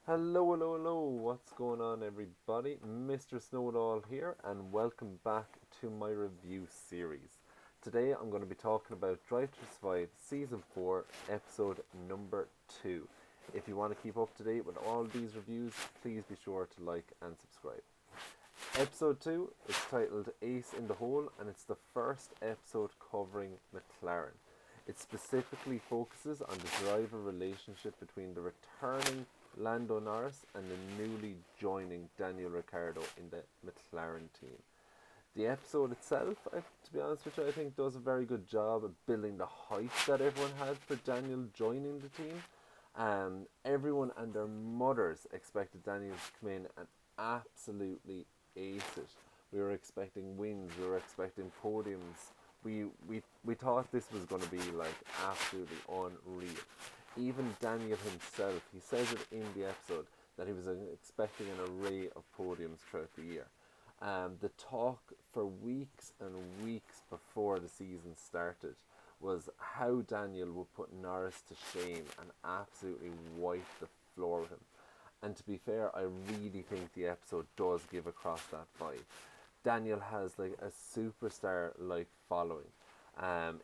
Hello, hello, hello. What's going on, everybody? Mr. Snowdall here, and welcome back to my review series. Today, I'm going to be talking about Drive to Survive Season 4, Episode number 2. If you want to keep up to date with all these reviews, please be sure to like and subscribe. Episode 2 is titled Ace in the Hole, and it's the first episode covering McLaren. It specifically focuses on the driver relationship between the returning Lando Norris and the newly joining Daniel Ricciardo in the McLaren team. The episode itself, to be honest with you, I think does a very good job of building the hype that everyone had for Daniel joining the team. Everyone and their mothers expected Daniel to come in and absolutely ace it. We were expecting wins, we were expecting podiums. We thought this was going to be like absolutely unreal. Even Daniel himself, he says it in the episode that he was expecting an array of podiums throughout the year. The talk for weeks and weeks before the season started was how Daniel would put Norris to shame and absolutely wipe the floor with him. And to be fair, I really think the episode does give across that vibe. Daniel has like a superstar like following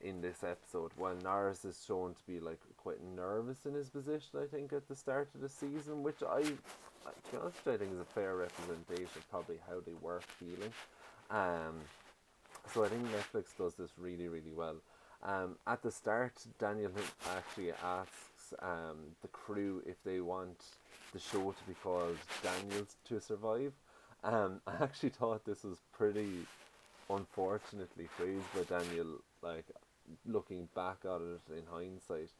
in this episode, while Norris is shown to be like quite nervous in his position, I think, at the start of the season, which to be honest, I think is a fair representation of probably how they were feeling. So I think Netflix does this really, really well. At the start, Daniel actually asks the crew if they want the show to be called Daniels to Survive. I actually thought this was pretty unfortunately phrased by Daniel, like looking back at it in hindsight.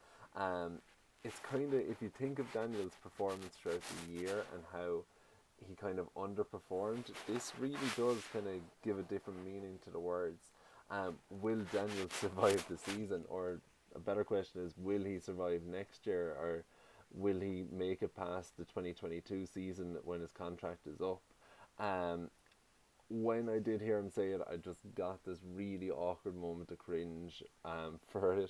It's kind of, if you think of Daniel's performance throughout the year and how he kind of underperformed, this really does kind of give a different meaning to the words. Will Daniel survive the season? Or a better question is, will he survive next year? Or will he make it past the 2022 season when his contract is up? When I did hear him say it, I just got this really awkward moment of cringe for it.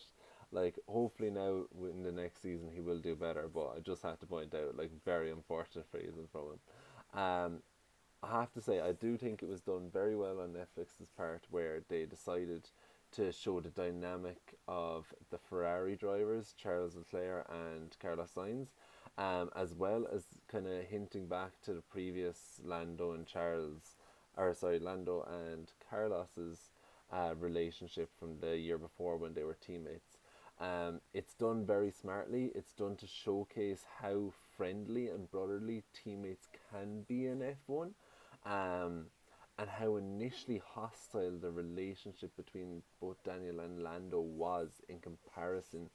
Like, hopefully now in the next season he will do better, but I just had to point out, like, very unfortunate phrasing from him. I have to say, I do think it was done very well on Netflix's part, where they decided to show the dynamic of the Ferrari drivers, Charles Leclerc and Carlos Sainz, as well as kind of hinting back to the previous Lando and Carlos's relationship from the year before when they were teammates. It's done very smartly. It's done to showcase how friendly and brotherly teammates can be in F1, um, and how initially hostile the relationship between both Daniel and Lando was in comparison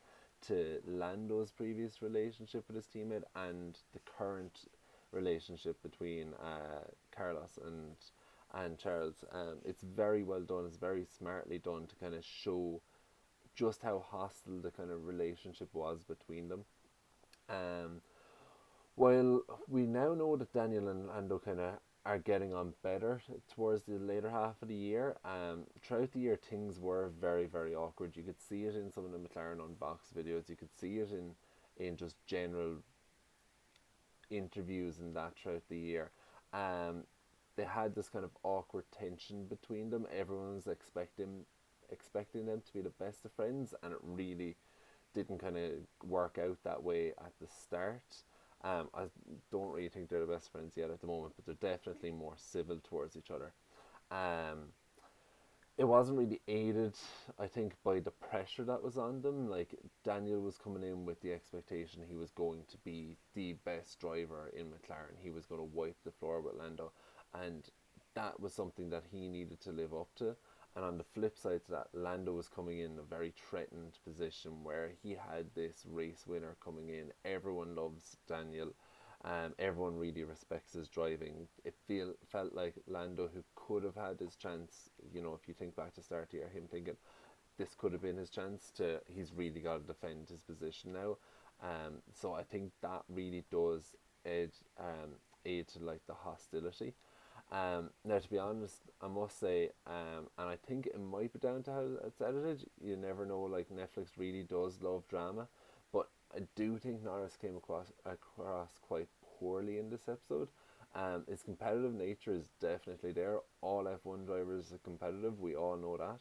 to Lando's previous relationship with his teammate and the current relationship between Carlos and Charles. It's very well done. It's very smartly done to kind of show just how hostile the kind of relationship was between them. Um, while we now know that Daniel and Lando kind of are getting on better towards the later half of the year, throughout the year things were very, very awkward. You could see it in some of the McLaren Unbox videos. You could see it in just general interviews and that throughout the year. They had this kind of awkward tension between them. Everyone was expecting them to be the best of friends, and it really didn't kind of work out that way at the start. I don't really think they're the best friends yet at the moment, but they're definitely more civil towards each other. It wasn't really aided, I think, by the pressure that was on them. Like, Daniel was coming in with the expectation he was going to be the best driver in McLaren. He was going to wipe the floor with Lando, and that was something that he needed to live up to. And on the flip side to that, Lando was coming in a very threatened position where he had this race winner coming in. Everyone loves Daniel. Everyone really respects his driving. It felt like Lando, who could have had his chance, if you think back to start here, him thinking this could have been his chance he's really got to defend his position now. So I think that really does aid to like the hostility. Now, to be honest, I must say, and I think it might be down to how it's edited. You never know. Like, Netflix really does love drama, but I do think Norris came across quite poorly in this episode. His competitive nature is definitely there. All F1 drivers are competitive, we all know that.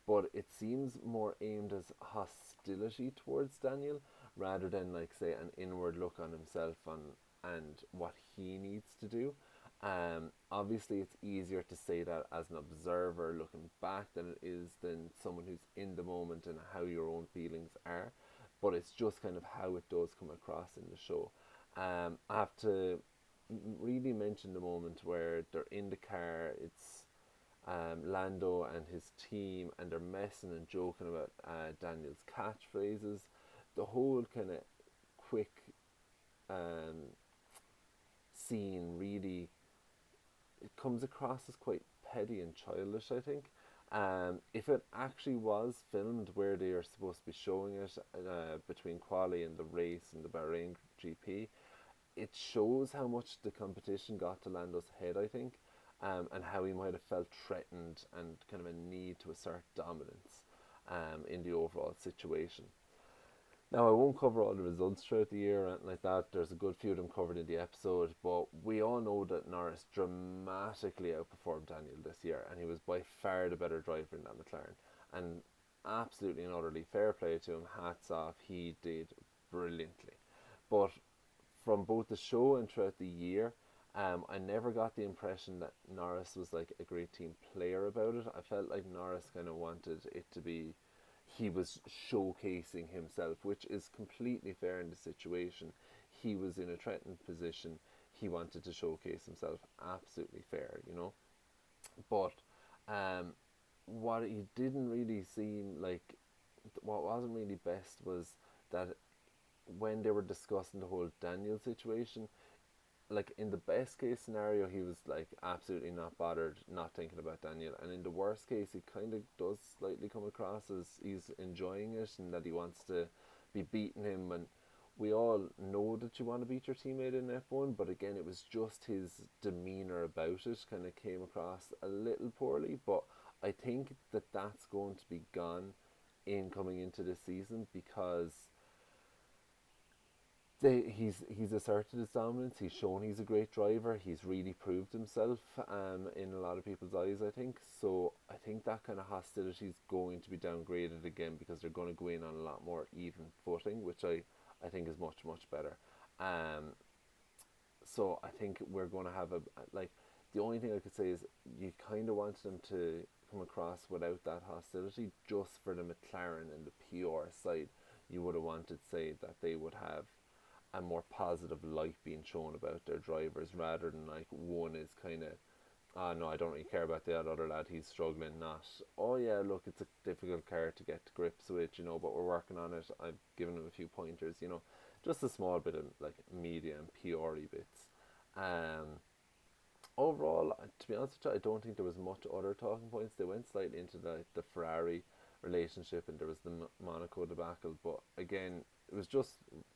But it seems more aimed as hostility towards Daniel rather than, like, say, an inward look on himself and what he needs to do. Obviously, it's easier to say that as an observer looking back than it is than someone who's in the moment and how your own feelings are. But it's just kind of how it does come across in the show. I have to really mention the moment where they're in the car. It's Lando and his team, and they're messing and joking about Daniel's catchphrases. The whole kind of quick um, scene really, it comes across as quite petty and childish, I think. If it actually was filmed where they are supposed to be showing it between quali and the race and the Bahrain GP, it shows how much the competition got to Lando's head, I think, and how he might have felt threatened and kind of a need to assert dominance in the overall situation. Now, I won't cover all the results throughout the year or anything like that. There's a good few of them covered in the episode, but we all know that Norris dramatically outperformed Daniel this year, and he was by far the better driver in that McLaren. And absolutely and utterly fair play to him, hats off, he did brilliantly. But from both the show and throughout the year, I never got the impression that Norris was like a great team player about it. I felt like Norris kind of wanted it to be he was showcasing himself, which is completely fair in the situation. He was in a threatened position. He wanted to showcase himself. Absolutely fair, you know. But what he didn't really seem like, what wasn't really best was that when they were discussing the whole Daniel situation, like in the best case scenario, he was like absolutely not bothered, not thinking about Daniel, and in the worst case, he kind of does slightly come across as he's enjoying it and that he wants to be beating him. And we all know that you want to beat your teammate in F1, but again, it was just his demeanor about it kind of came across a little poorly. But I think that that's going to be gone in coming into this season because he's asserted his dominance. He's shown he's a great driver. He's really proved himself in a lot of people's eyes, I think. So I think that kind of hostility is going to be downgraded again because they're going to go in on a lot more even footing, which I think is much, much better. So I think we're going to have like, the only thing I could say is you kind of wanted them to come across without that hostility just for the McLaren and the PR side. You would have wanted to say that they would have a more positive light being shown about their drivers rather than like one is kind of, oh no, I don't really care about that other lad, he's struggling, not, oh yeah, look, it's a difficult car to get to grips with, you know, but we're working on it, I've given him a few pointers, you know, just a small bit of like media and PR-y bits. Overall, to be honest with you, I don't think there was much other talking points. They went slightly into the Ferrari relationship and there was the Monaco debacle, but again, it was just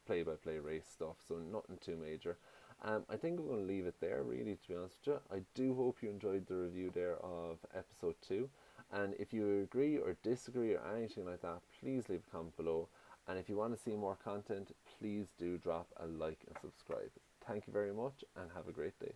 play-by-play race stuff, so nothing too major. I think I'm going to leave it there, really, to be honest with you. I do hope you enjoyed the review there of episode 2, and if you agree or disagree or anything like that, please leave a comment below, and if you want to see more content, please do drop a like and subscribe. Thank you very much, and have a great day.